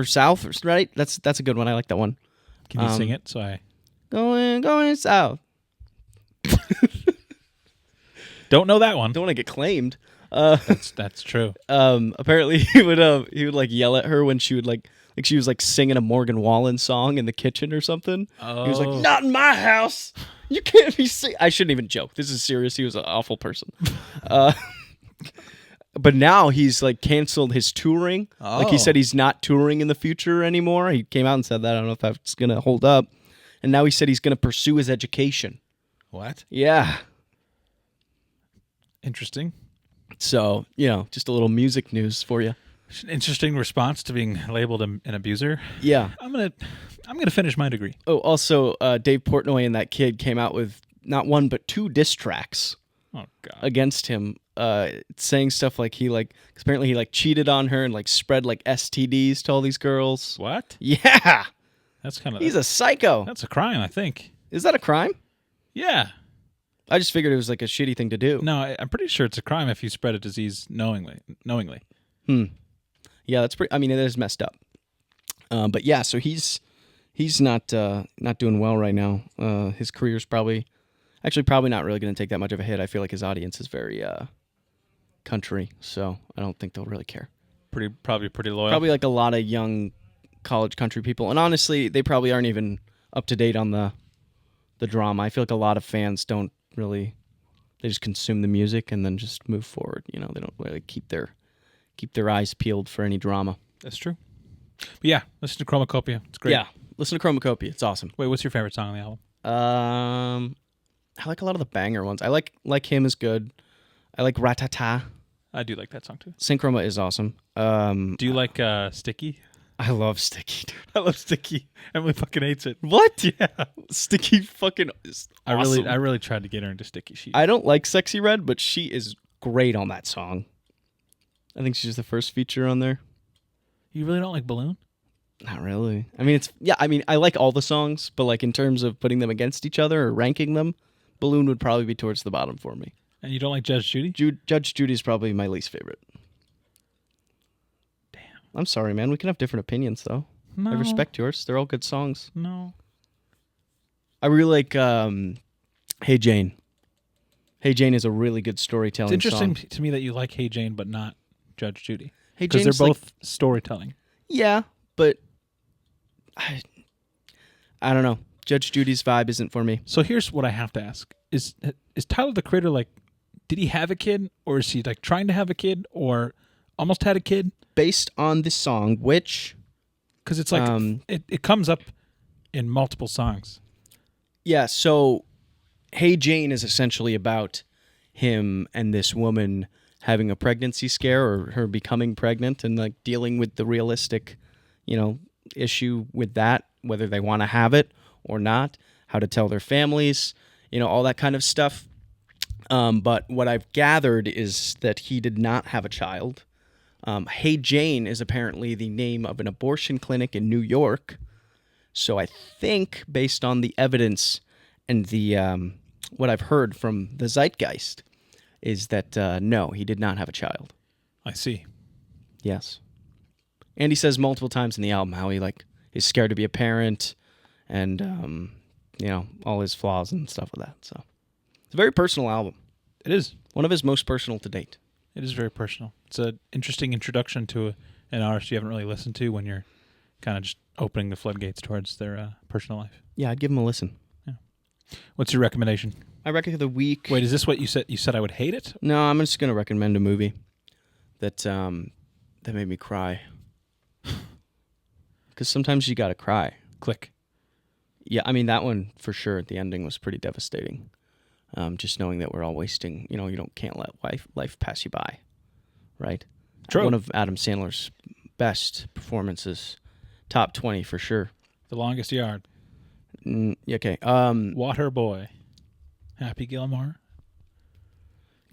right? That's a good one. I like that one. Can you sing it? So I going south. don't know that one. Don't want to get claimed. That's true. Apparently he would like yell at her when she would like she was like singing a Morgan Wallen song in the kitchen or something. Oh. He was like, "Not in my house. You can't be singing." I shouldn't even joke. This is serious. He was an awful person. But now he's like canceled his touring. Oh. Like he said he's not touring in the future anymore. He came out and said that. I don't know if that's going to hold up. And now he said he's going to pursue his education. What? Yeah. Interesting. So, just a little music news for you. An interesting response to being labeled an abuser. Yeah. I'm gonna finish my degree. Oh, also, Dave Portnoy and that kid came out with not one but 2 diss tracks Oh God. against him, saying stuff like apparently he cheated on her and spread STDs to all these girls. What? Yeah. That's kind of. He's a psycho. That's a crime, I think. Is that a crime? Yeah. I just figured it was a shitty thing to do. No, I'm pretty sure it's a crime if you spread a disease knowingly. Yeah, that's pretty. I mean, it is messed up. But yeah, so he's not doing well right now. His career's probably not really going to take that much of a hit. I feel like his audience is very country, so I don't think they'll really care. Probably pretty loyal. Probably a lot of young college country people, and honestly, they probably aren't even up to date on the drama. I feel like a lot of fans don't really. They just consume the music and then just move forward. They don't really keep their eyes peeled for any drama. That's true. But yeah, listen to Chromacopia. It's great. Yeah, listen to Chromacopia. It's awesome. Wait, what's your favorite song on the album? I like a lot of the banger ones. I like Him is good. I like Ratata. I do like that song too. Synchroma is awesome. Do you like Sticky? I love Sticky, dude. I love Sticky. Emily fucking hates it. What? Yeah. Sticky fucking is awesome. I really tried to get her into Sticky. I don't like Sexy Red, but she is great on that song. I think she's the first feature on there. You really don't like Balloon? Not really. I mean, I like all the songs, but in terms of putting them against each other or ranking them, Balloon would probably be towards the bottom for me. And you don't like Judge Judy? Judge Judy is probably my least favorite. Damn. I'm sorry, man. We can have different opinions, though. No. I respect yours. They're all good songs. No. I really like Hey Jane. Hey Jane is a really good storytelling It's interesting song. to me that you like Hey Jane but not Judge Judy. Hey Because Jane's they're both storytelling. Yeah, but I don't know. Judge Judy's vibe isn't for me. So here's what I have to ask. Is Tyler the Creator did he have a kid, or is he trying to have a kid, or almost had a kid? Based on the song, which... Because it's it comes up in multiple songs. Yeah, so Hey Jane is essentially about him and this woman having a pregnancy scare or her becoming pregnant and dealing with the realistic, issue with that, whether they want to have it or not, how to tell their families, all that kind of stuff. But what I've gathered is that he did not have a child. Hey Jane is apparently the name of an abortion clinic in New York. So I think, based on the evidence and the what I've heard from the zeitgeist, is that no, he did not have a child. I see. Yes. And he says multiple times in the album how he is scared to be a parent and all his flaws and stuff with that. So it's a very personal album. It is. One of his most personal to date. It is very personal. It's an interesting introduction to an artist you haven't really listened to when you're kind of just opening the floodgates towards their personal life. Yeah, I'd give him a listen. Yeah. What's your recommendation? My record of the week. Wait, is this what you said? You said I would hate it? No, I'm just going to recommend a movie that made me cry. Because sometimes you got to cry. Click. Yeah, I mean, that one for sure. The ending was pretty devastating. Just knowing that we're all wasting, can't let life pass you by, right? True. One of Adam Sandler's best performances, top 20 for sure. The Longest Yard. Okay. Water Boy. Happy Gilmore.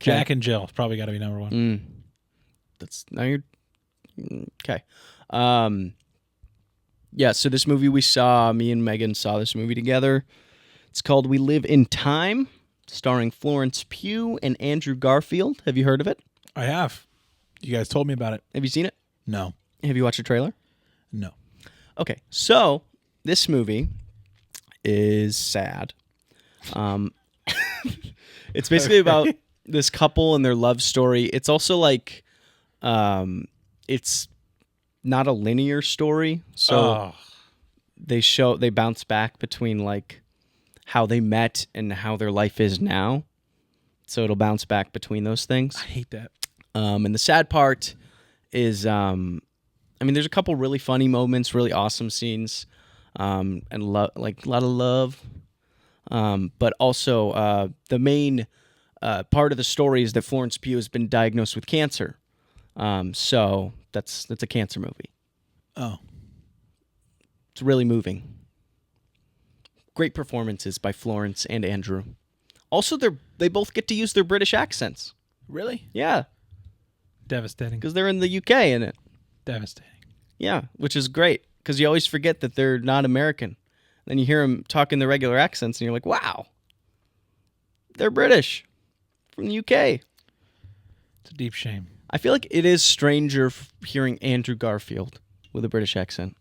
Jack and Jill. Probably got to be number one. That's now you're okay. Yeah. So this movie me and Megan saw this movie together. It's called We Live in Time, starring Florence Pugh and Andrew Garfield. Have you heard of it? I have. You guys told me about it. Have you seen it? No. Have you watched the trailer? No. Okay. So this movie is sad. It's basically about this couple and their love story. It's also like, it's not a linear story, so they bounce back between like how they met and how their life is now. So it'll bounce back between those things. I hate that. And the sad part is, there's a couple really funny moments, really awesome scenes, and like a lot of love. But also, the main part of the story is that Florence Pugh has been diagnosed with cancer. So that's a cancer movie. Oh. It's really moving. Great performances by Florence and Andrew. Also, they both get to use their British accents. Really? Yeah. Devastating. Because they're in the UK in it. Devastating. Yeah, which is great. Because you always forget that they're not American. Then you hear them talking their regular accents, and you're like, wow. They're British. From the UK. It's a deep shame. I feel like it is stranger hearing Andrew Garfield with a British accent.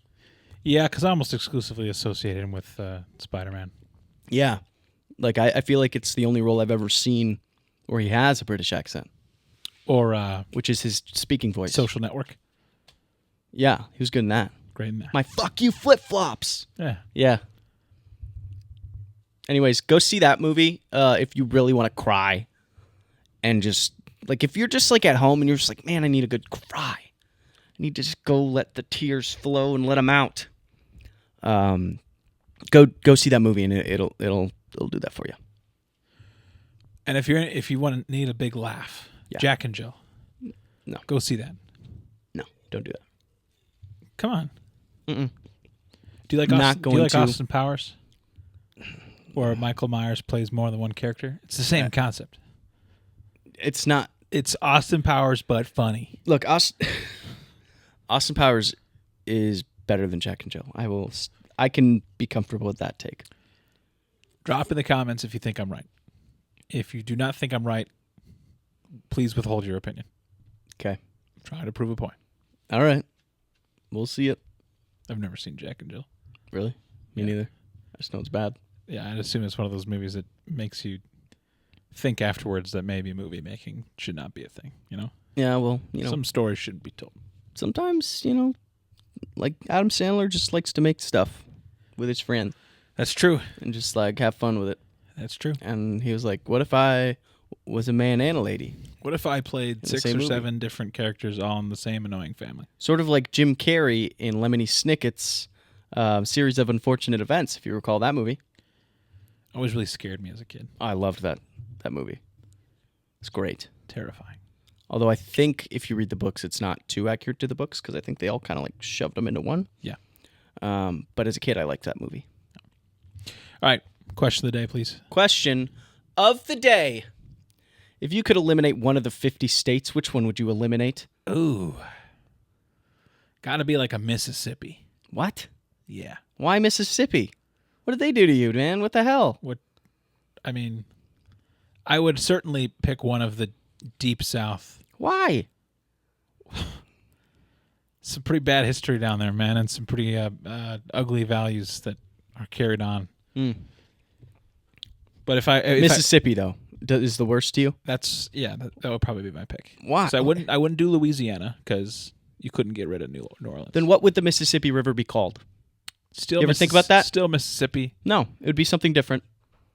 Yeah, because I almost exclusively associate him with Spider-Man. Yeah. Like, I feel like it's the only role I've ever seen where he has a British accent. Or which is his speaking voice. Social Network. Yeah, he was good in that. Great in that. My fuck you flip-flops. Yeah. Yeah. Anyways, go see that movie if you really want to cry. And just, like, if you're just, like, at home and you're just like, man, I need a good cry. I need to just go let the tears flow and let them out. Go see that movie and it'll do that for you. And if you want to need a big laugh, Yeah. Jack and Jill. No. Go see that. No, don't do that. Come on. Mm-mm. Do you like Not Austin, going do you like to. Austin Powers? Where Michael Myers plays more than one character? It's the same concept. It's not. It's Austin Powers, but funny. Look, Austin Powers is better than Jack and Jill. I can be comfortable with that take. Drop in the comments if you think I'm right. If you do not think I'm right, please withhold your opinion. Okay. Try to prove a point. All right. We'll see it. I've never seen Jack and Jill. Really? Me neither. I just know it's bad. Yeah, I'd assume it's one of those movies that makes you think afterwards that maybe movie making should not be a thing, you know? Yeah, well, Some stories shouldn't be told. sometimes, like Adam Sandler just likes to make stuff with his friend That's true. and just like have fun with it. That's true. And he was like, what if I was a man and a lady? What if I played the 6 same or movie. 7 different characters all in the same annoying family? Sort of like Jim Carrey in Lemony Snicket's Series of Unfortunate Events, if you recall that movie. Always really scared me as a kid. I loved that movie. It's great. Terrifying. Although I think if you read the books, it's not too accurate to the books because I think they all kind of like shoved them into one. Yeah. But as a kid, I liked that movie. All right. Question of the day, please. Question of the day. If you could eliminate one of the 50 states, which one would you eliminate? Ooh. Gotta be like a Mississippi. What? Yeah. Why Mississippi? What did they do to you, man? What the hell? I mean, I would certainly pick one of the Deep South. Why? Some pretty bad history down there, man, and some pretty ugly values that are carried on. Mm. But if Mississippi, though, is the worst to you? that would probably be my pick. Why? So I wouldn't do Louisiana because you couldn't get rid of New Orleans. Then what would the Mississippi River be called? Still, you ever think about that? Still Mississippi, No, it would be something different.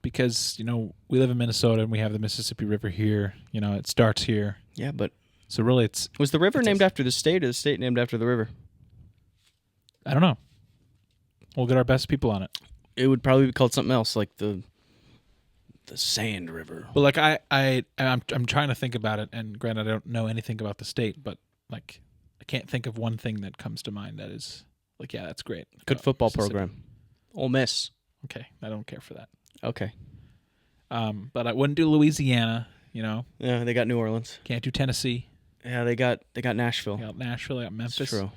because we live in Minnesota and we have the Mississippi River here. It starts here. Yeah, but So really, was the river named after the state or the state named after the river? I don't know. We'll get our best people on it. It would probably be called something else, like the Sand River. But like I'm trying to think about it, and granted I don't know anything about the state, but like I can't think of one thing that comes to mind that is like, yeah, that's great. Good football Mississippi. program. Ole Miss. Okay, I don't care for that. Okay. But I wouldn't do Louisiana. Yeah, they got New Orleans. Can't do Tennessee. Yeah, they got Nashville. I got Nashville. I got Memphis. That's true.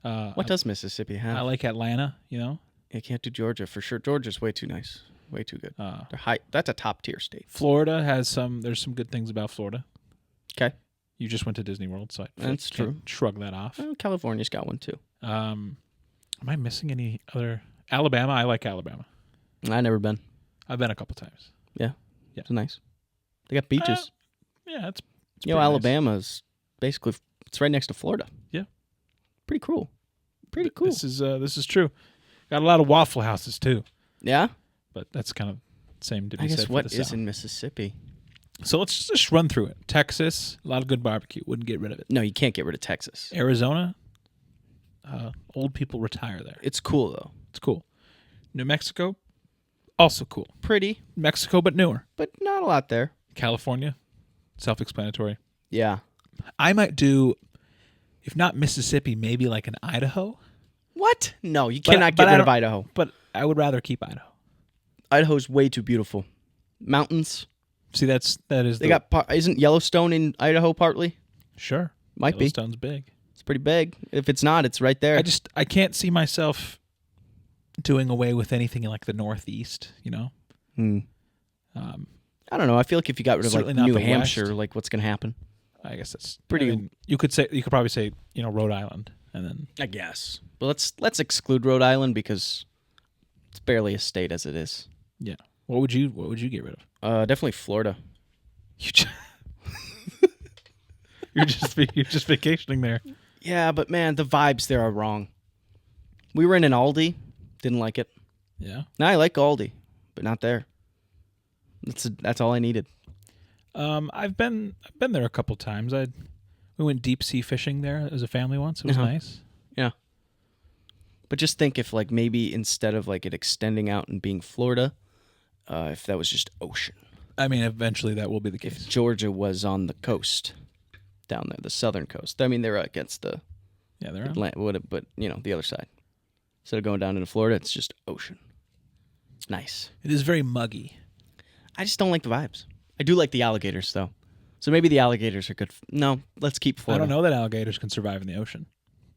What does Mississippi have? I like Atlanta. You can't do Georgia for sure. Georgia's way too nice. Way too good. They're high. That's a top tier state. Florida has there's some good things about Florida. Okay. You just went to Disney World, so That's true. Shrug that off. Well, California's got one too. Am I missing any other? Alabama. I like Alabama. I've never been. I've been a couple times. Yeah. It's nice. They got beaches. Yeah, it's You know, pretty nice. Alabama's basically it's right next to Florida. Yeah. Pretty cool. Pretty cool. This is true. Got a lot of Waffle Houses too, Yeah. but that's kind of the same to be I guess said for what the is South. in Mississippi? So let's just run through it. Texas, a lot of good barbecue. Wouldn't get rid of it. No, you can't get rid of Texas. Arizona, old people retire there. It's cool though. It's cool. New Mexico, also cool. Pretty, Mexico, but newer. but not a lot there. California, self-explanatory. Yeah. I might do, if not Mississippi, maybe like an Idaho. What? No, you But- cannot but get I rid of don't- Idaho. But I would rather keep Idaho. Idaho's way too beautiful. Mountains. See, that is They got isn't Yellowstone in Idaho partly? sure. Might be. Yellowstone's big. It's pretty big. If it's not, it's right there. I can't see myself doing away with anything in like the Northeast. You know. I don't know. I feel like if you got rid of like Certainly not New the Hampshire, West. like what's gonna happen? I guess that's Pretty- I mean, you could probably say Rhode Island, and then I guess. But let's exclude Rhode Island because it's barely a state as it is. yeah. What would you get rid of? Definitely Florida. You're just vacationing there. Yeah, but man, the vibes there are wrong. We were in an Aldi, didn't like it. Yeah. Now I like Aldi, but not there. That's all I needed. I've been there a couple times. We went deep sea fishing there as a family once. It was Uh-huh. nice. Yeah. But just think if like maybe instead of like it extending out and being Florida, if that was just ocean. I mean, eventually that will be the If case. Georgia was on the coast, down there, the southern coast. I mean, they're against the Yeah, there are. Atlantic, but the other side. Instead of going down into Florida, it's just ocean. Nice. It is very muggy. I just don't like the vibes. I do like the alligators though, so maybe the alligators are good. No, let's keep I Florida. don't know that alligators can survive in the ocean.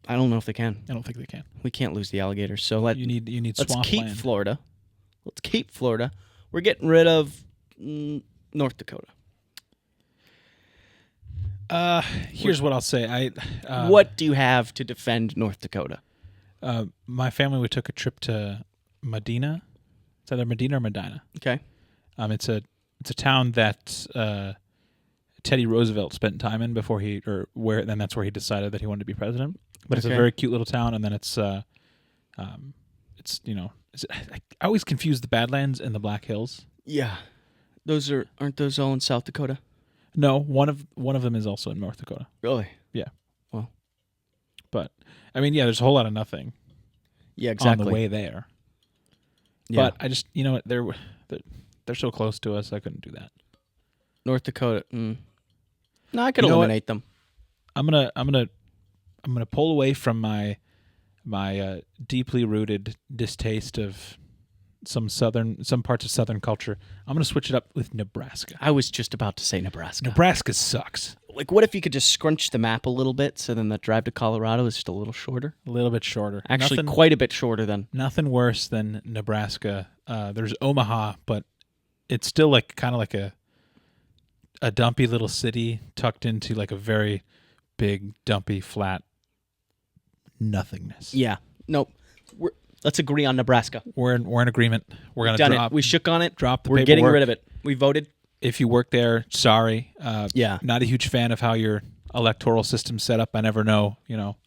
I don't know if they can. I don't think they can. We can't lose the alligators. So You need let's swamp keep land. Florida. Let's keep Florida. We're getting rid of North Dakota. Here's what I'll say. What do you have to defend North Dakota? My family, we took a trip to Medina. It's either Medina or Medina. Okay. It's a town that Teddy Roosevelt spent time in before then that's where he decided that he wanted to be president. But it's a Okay. very cute little town, and then I always confuse the Badlands and the Black Hills. Yeah. Aren't those all in South Dakota? No, one of them is also in North Dakota. Really? Yeah. Well. But I mean, yeah, there's a whole lot of nothing Yeah, exactly. on the way there. Yeah. But I just, they're so close to us. I couldn't do that. North Dakota. No, I could You know what? eliminate them. I'm gonna pull away from my deeply rooted distaste of some parts of Southern culture. I'm gonna switch it up with Nebraska. I was just about to say Nebraska. Nebraska sucks. Like, what if you could just scrunch the map a little bit so then the drive to Colorado is just a little shorter? A little bit shorter. Actually, nothing, quite a bit shorter than. nothing worse than Nebraska. There's Omaha, but it's still like kind of like a dumpy little city tucked into like a very big, dumpy, flat nothingness. Yeah. Nope. Let's agree on Nebraska. We're in agreement. We're gonna Done drop. it. We shook on it. drop the We're getting paperwork. rid of it. We voted. If you work there, sorry. Yeah. Not a huge fan of how your electoral system's set up. I never know.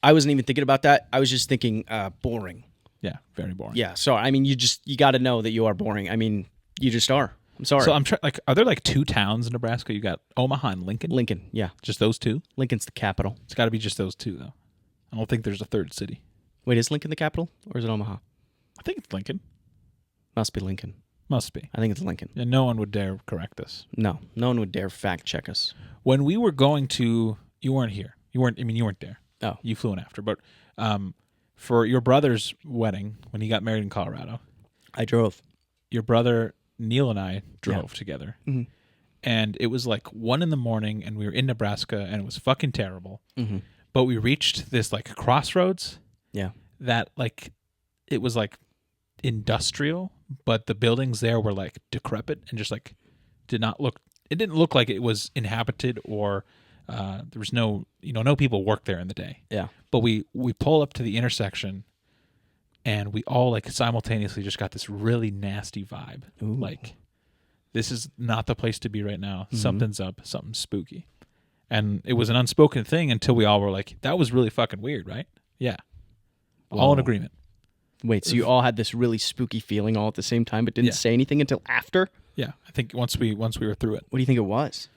I wasn't even thinking about that. I was just thinking boring. Yeah, very boring. Yeah. So, I mean, you got to know that you are boring. I mean, you just are. I'm sorry. So I'm like, are there like two towns in Nebraska? You got Omaha and Lincoln. Lincoln. Yeah. Just those two. Lincoln's the capital. It's got to be just those two, though. I don't think there's a third city. Wait, is Lincoln the capital or is it Omaha? I think it's Lincoln. Must be Lincoln. Must be. I think it's Lincoln. And no one would dare correct us. No one would dare fact check us. When we were going to, you weren't here. You weren't there. Oh. You flew in after. But for your brother's wedding, when he got married in Colorado, I drove. your brother Neil and I drove together. Mhm. And it was like 1 a.m, and we were in Nebraska, and it was fucking terrible. Mhm. But we reached this like crossroads Yeah. that like it was like industrial, but the buildings there were like decrepit and just like didn't look like it was inhabited, or there was no people worked there in the day. Yeah. But we pull up to the intersection, and we all like simultaneously just got this really nasty vibe. Ooh. Like this is not the place to be right now. Something's up. Something's spooky. And it was an unspoken thing until we all were like, that was really fucking weird, right? Yeah. All in agreement. Wait, so you all had this really spooky feeling all at the same time, but didn't say anything until after? Yeah, I think once we were through it. What do you think it was?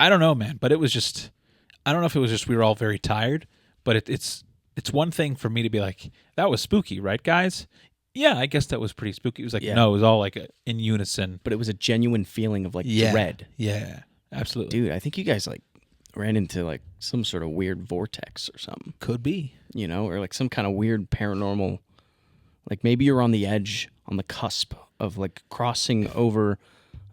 I don't know, man, but it was just, I don't know if it was just we were all very tired, but it's one thing for me to be like, that was spooky, right, guys? Yeah, I guess that was pretty spooky. It was like, no, it was all like in unison. But it was a genuine feeling of like dread. Yeah, absolutely. Dude, I think you guys like ran into like some sort of weird vortex or something. Could be. You know, or like some kind of weird paranormal, like maybe you're on the edge, on the cusp of like crossing over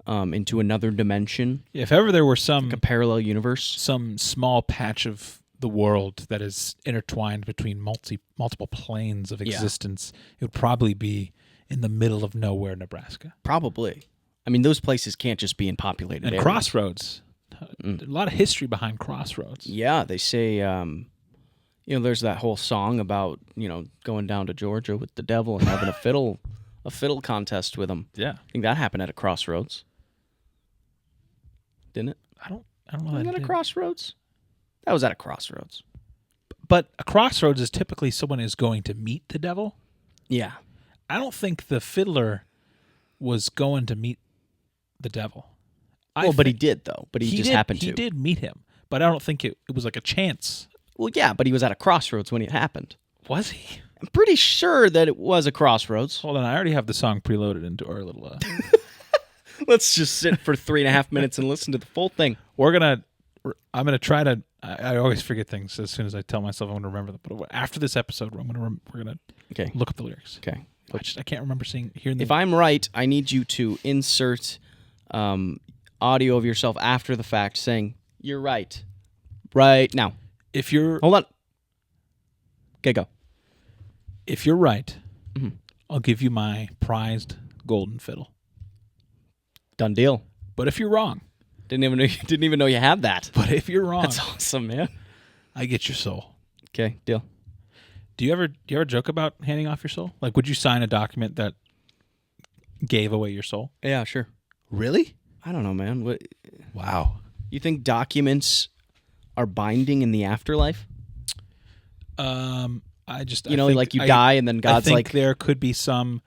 into another dimension. If ever there were like a parallel universe. Some small patch of the world that is intertwined between multiple planes of existence, it would probably be in the middle of nowhere, Nebraska. Probably. I mean, those places can't just be in populated areas. Crossroads. A lot of history behind Crossroads. Yeah, they say, there's that whole song about, going down to Georgia with the devil and having a fiddle contest with him. Yeah. I think that happened at a crossroads. Didn't it? I don't know. Was that a crossroads? That was at a crossroads. But a crossroads is typically someone is going to meet the devil. Yeah. I don't think the fiddler was going to meet the devil. But he did, though. But he just happened to. He did meet him, but I don't think it was like a chance. Well, yeah, but he was at a crossroads when it happened. Was he? I'm pretty sure that it was a crossroads. Hold on, I already have the song preloaded into our little... Let's just sit for 3.5 minutes and listen to the full thing. I'm going to try to... I always forget things as soon as I tell myself I'm going to remember them. But after this episode, we're going to look up the lyrics. Okay. I can't remember hearing them. If I'm right, I need you to insert audio of yourself after the fact saying, "You're right." Right now. If you're... Hold on. Okay, go. If you're right, I'll give you my prized golden fiddle. Done deal. But if you're wrong... Didn't even know you had that. But if you're wrong... That's awesome, man. I get your soul. Okay, deal. Do you ever joke about handing off your soul? Like, would you sign a document that gave away your soul? Yeah, sure. Really? I don't know, man. What? Wow. You think documents are binding in the afterlife? I think, you die and then God's I think like... there could be some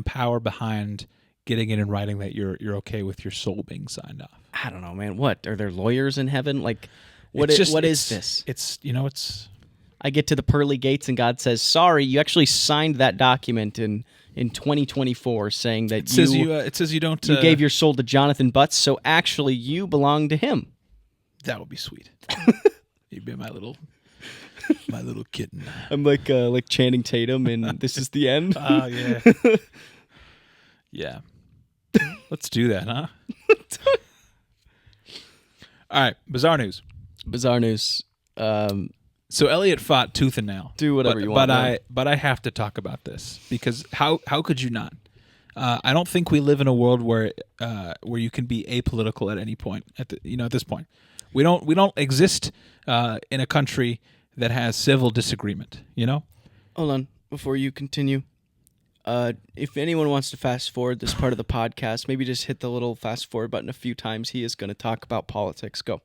power behind getting it in writing that you're okay with your soul being signed off. I don't know, man. What? Are there lawyers in heaven? Like, what is this? It's... I get to the pearly gates and God says, "Sorry, you actually signed that document in 2024 saying that it says you don't... You gave your soul to Jonathon Butts, so actually you belong to him." That would be sweet. You'd be my little kitten. I'm like Channing Tatum in This Is the End. Oh, yeah. Yeah. Let's do that, huh? All right, bizarre news. So Elliott fought tooth and nail. Do whatever you want. But I have to talk about this because how could you not? I don't think we live in a world where you can be apolitical at any point. At this point, we don't exist in a country that has civil disagreement. Hold on before you continue. If anyone wants to fast forward this part of the podcast, maybe just hit the little fast forward button a few times. He is going to talk about politics. Go.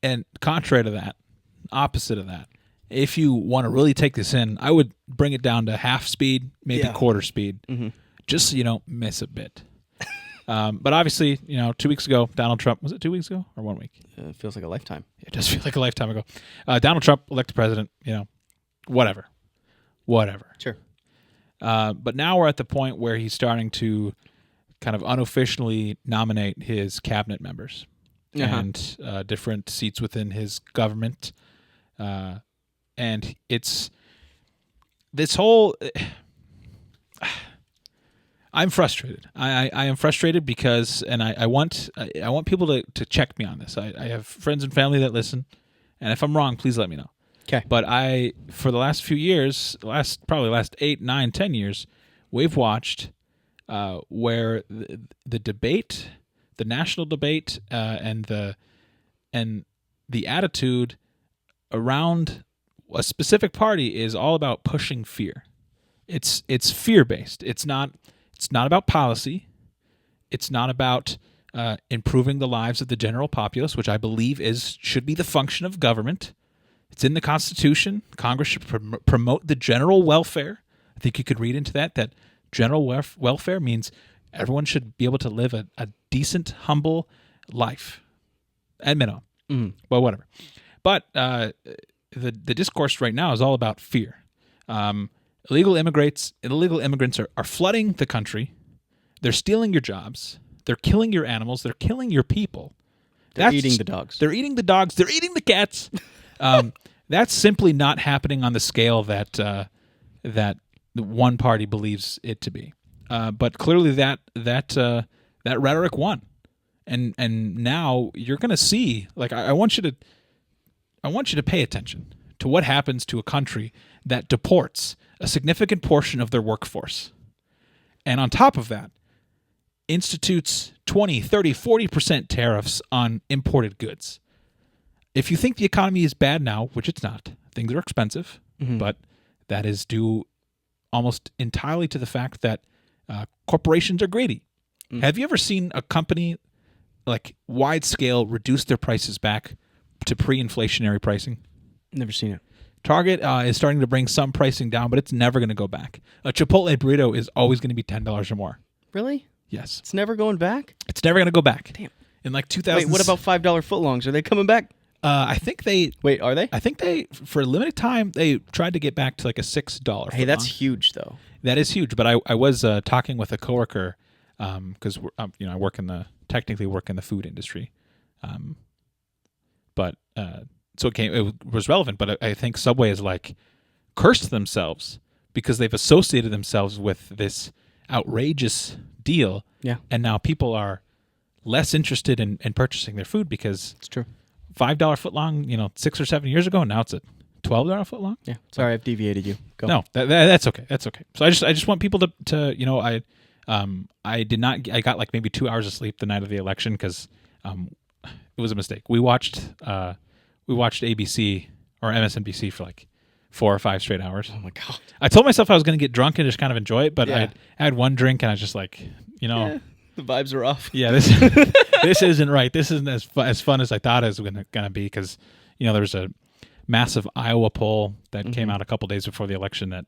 And contrary to that, opposite of that, if you want to really take this in, I would bring it down to half speed, maybe quarter speed, just so you don't miss a bit. But obviously, 2 weeks ago, Donald Trump, was it 2 weeks ago or 1 week? It feels like a lifetime. It does feel like a lifetime ago. Donald Trump elected president, whatever. Sure. But now we're at the point where he's starting to kind of unofficially nominate his cabinet members and different seats within his government. And it's this whole... I'm frustrated. I am frustrated because, and I want people to check me on this. I have friends and family that listen, and if I'm wrong, please let me know. Okay. But for the last few years, last 8, 9, 10 years, we've watched where the debate, the national debate, and the attitude around a specific party is all about pushing fear. It's fear based. It's not about policy. It's not about improving the lives of the general populace, which I believe should be the function of government. It's in the Constitution. Congress should promote the general welfare. I think you could read into that general welfare means everyone should be able to live a decent, humble life, at minimum. Well, whatever. But the discourse right now is all about fear. Illegal immigrants are flooding the country. They're stealing your jobs. They're killing your animals. They're killing your people. They're eating the dogs. They're eating the dogs. They're eating the cats. That's simply not happening on the scale that one party believes it to be. But clearly that rhetoric won, and now you're going to see. Like I want you to pay attention to what happens to a country that deports a significant portion of their workforce, and on top of that, institutes 20, 30, 40% tariffs on imported goods. If you think the economy is bad now, which it's not, things are expensive, but that is due almost entirely to the fact that corporations are greedy. Have you ever seen a company like wide scale reduce their prices back to pre-inflationary pricing? Never seen it. Target is starting to bring some pricing down, but it's never going to go back. A Chipotle burrito is always going to be $10 or more. Really? Yes. It's never going back? It's never going to go back. Damn. In like 2000. Wait, what about $5 footlongs? Are they coming back? I think they... Wait, are they? I think they, for a limited time, they tried to get back to like a $6 Hey, that's huge, though. That is huge, but I was talking with a coworker because I technically work in the food industry, but so it was relevant. But I think Subway has like cursed themselves because they've associated themselves with this outrageous deal, and now people are less interested in purchasing their food because it's true. $5 footlong, 6 or 7 years ago, now it's a $12 footlong. Yeah. Sorry, I've deviated you. Go. No, that's okay. That's okay. So I just want people to I got like maybe 2 hours of sleep the night of the election because it was a mistake. We watched ABC or MSNBC for like 4 or 5 straight hours. Oh my God. I told myself I was going to get drunk and just kind of enjoy it, but I had one drink and I was just like, the vibes are off. Yeah, this this isn't right. This isn't as fun as I thought it was going to be because there was a massive Iowa poll that came out a couple days before the election that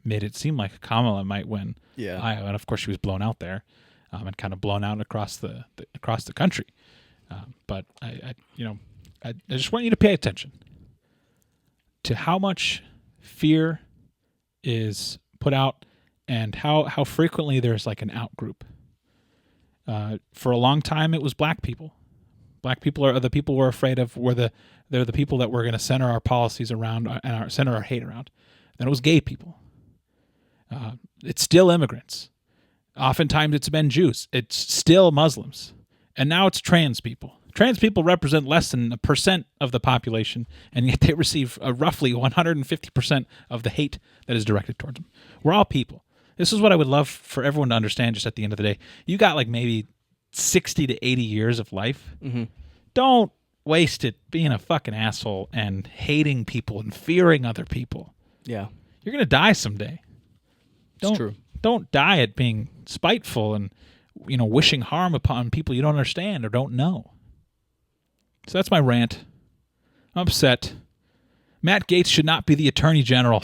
made it seem like Kamala might win Iowa, and of course she was blown out there, and kind of blown out across the country. But I just want you to pay attention to how much fear is put out and how frequently there's like an out group. For a long time, it was black people. Black people are the people we're afraid of. They're the people that we're going to center our policies around and center our hate around. Then it was gay people. It's still immigrants. Oftentimes it's been Jews. It's still Muslims. And now it's trans people. Trans people represent less than 1% of the population, and yet they receive roughly 150% of the hate that is directed towards them. We're all people. This is what I would love for everyone to understand just at the end of the day. You got like maybe 60 to 80 years of life. Don't waste it being a fucking asshole and hating people and fearing other people. Yeah. You're going to die someday. It's true. Don't die at being spiteful and wishing harm upon people you don't understand or don't know. So that's my rant. I'm upset. Matt Gaetz should not be the Attorney General.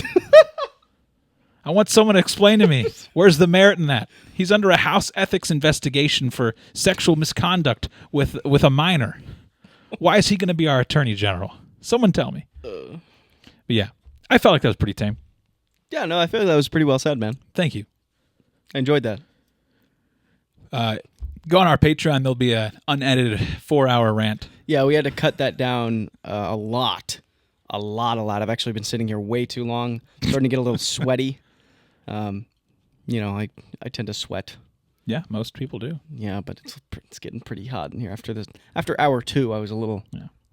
I want someone to explain to me, where's the merit in that? He's under a House ethics investigation for sexual misconduct with a minor. Why is he going to be our Attorney General? Someone tell me. But yeah, I felt like that was pretty tame. Yeah, no, I feel like that was pretty well said, man. Thank you. I enjoyed that. Go on our Patreon. There'll be an unedited 4-hour rant. Yeah, we had to cut that down a lot. I've actually been sitting here way too long. Starting to get a little sweaty. I tend to sweat. Yeah, most people do. Yeah, but it's getting pretty hot in here after this. After hour 2, I was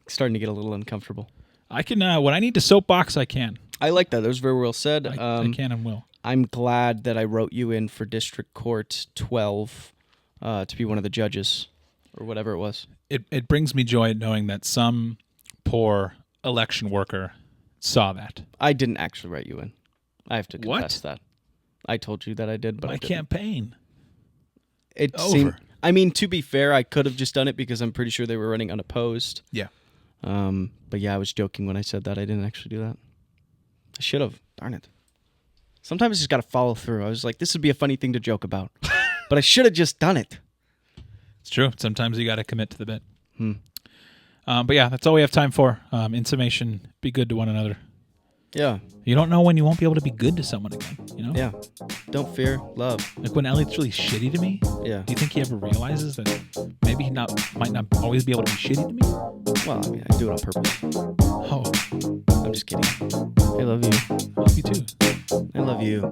starting to get a little uncomfortable. I can when I need to soapbox, I can. I like that. That was very well said. I can and will. I'm glad that I wrote you in for District Court 12 to be one of the judges or whatever it was. It brings me joy knowing that some poor election worker saw that. I didn't actually write you in. I have to confess that. I told you that I did, but my I didn't. Campaign. It seemed, I mean, to be fair, I could have just done it because I'm pretty sure they were running unopposed. Yeah. But yeah, I was joking when I said that. I didn't actually do that. I should have. Darn it. Sometimes you just got to follow through. I was like, this would be a funny thing to joke about. But I should have just done it. It's true. Sometimes you got to commit to the bit. But yeah, that's all we have time for. In summation, be good to one another. Yeah. You don't know when you won't be able to be good to someone again, you know? Yeah. Don't fear love. Like when Elliott's really shitty to me, Yeah. do you think he ever realizes that maybe he might not always be able to be shitty to me? Well, I mean, I do it on purpose. Oh, I'm just kidding. I love you. I love you too. I love you.